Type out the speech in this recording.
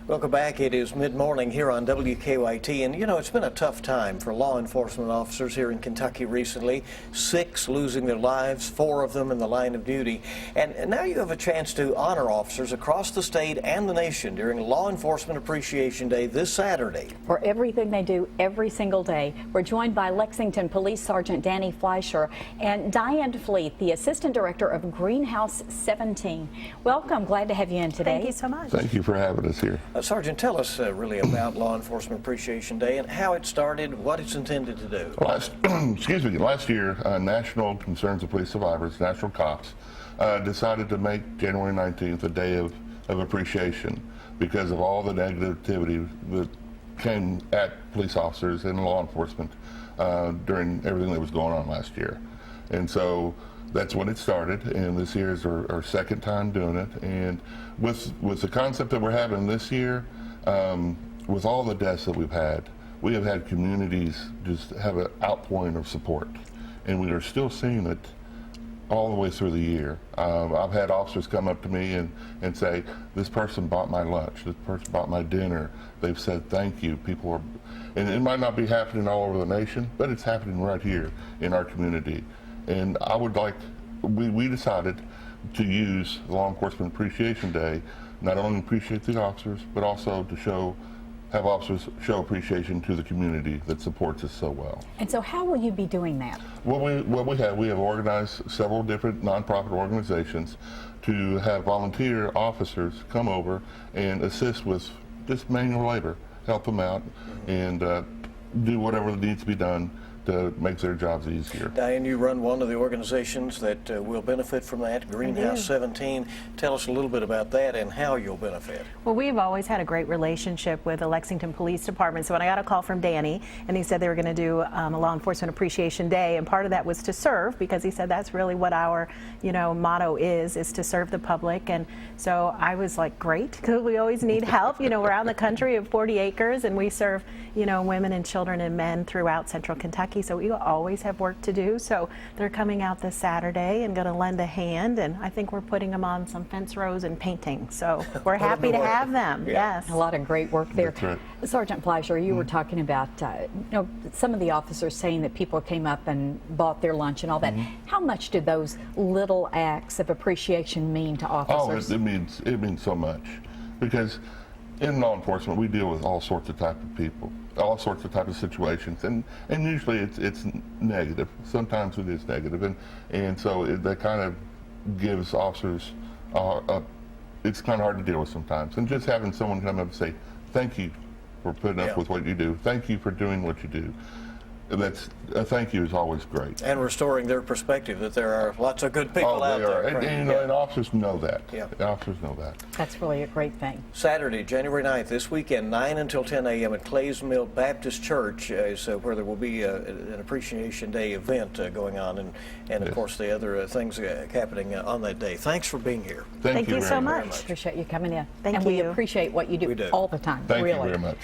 Welcome back. It is mid-morning here on WKYT, and you know, it's been a tough time for law enforcement officers here in Kentucky recently. 6 losing their lives, 4 of them in the line of duty. And now you have a chance to honor officers across the state and the nation during Law Enforcement Appreciation Day this Saturday. For everything they do every single day. We're joined by Lexington Police Sergeant Danny Fleischer and Diane Fleet, the Assistant Director of Greenhouse 17. Welcome. Glad to have you in today. Thank you so much. Thank you for having us here. Sergeant, tell us really about Law Enforcement Appreciation Day and how it started, what it's intended to do. Last year, National Concerns of Police Survivors, National Cops, decided to make January 19th a day of appreciation because of all the negativity that came at police officers and law enforcement during everything that was going on last year. And so that's when it started, and this year is our second time doing it. And with the concept that we're having this year, with all the deaths that we have had communities just have an outpouring of support, and we are still seeing it all the way through the year. I've had officers come up to me and say, this person bought my lunch, this person bought my dinner. They've said thank you. People are, and it might not be happening all over the nation, but it's happening right here in our community. And I would like, we decided to use Law Enforcement Appreciation Day, not only appreciate the officers, but also to have officers show appreciation to the community that supports us so well. And so how will you be doing that? We have organized several different nonprofit organizations to have volunteer officers come over and assist with just manual labor, help them out, and do whatever needs to be done to make their jobs easier. Diane, you run one of the organizations that will benefit from that, Greenhouse 17. Tell us a little bit about that and how you'll benefit. Well, we've always had a great relationship with the Lexington Police Department. So when I got a call from Danny, and he said they were going to do a Law Enforcement Appreciation Day, and part of that was to serve, because he said that's really what our, motto is to serve the public. And so I was like, great, because we always need help. We're out in the country of 40 acres, and we serve, women and children and men throughout central Kentucky. So we always have work to do. So they're coming out this Saturday and going to lend a hand, and I think we're putting them on some fence rows and painting. So we're happy to have them. Yeah. Yes. A lot of great work there. That's right. Sergeant Fleischer, you were talking about some of the officers saying that people came up and bought their lunch and all that. How much do those little acts of appreciation mean to officers? Oh, it means so much, because in law enforcement we deal with all sorts of type of people, all sorts of type of situations, and usually it's negative. Sometimes it is negative, and so that kind of gives officers it's kind of hard to deal with sometimes. And just having someone come up and say thank you for putting up with what you do, thank you for doing what you do, that's a thank you is always great. And restoring their perspective that there are lots of good people out there. And officers know that. Yeah. Officers know that. That's really a great thing. Saturday, January 9th, this weekend, 9 until 10 a.m. at Clays Mill Baptist Church is where there will be an Appreciation Day event going on, and of course the other things happening on that day. Thanks for being here. Thank you so very much. Appreciate you coming in. Thank and you. we appreciate what you do We do. all the time. Thank really. you very much.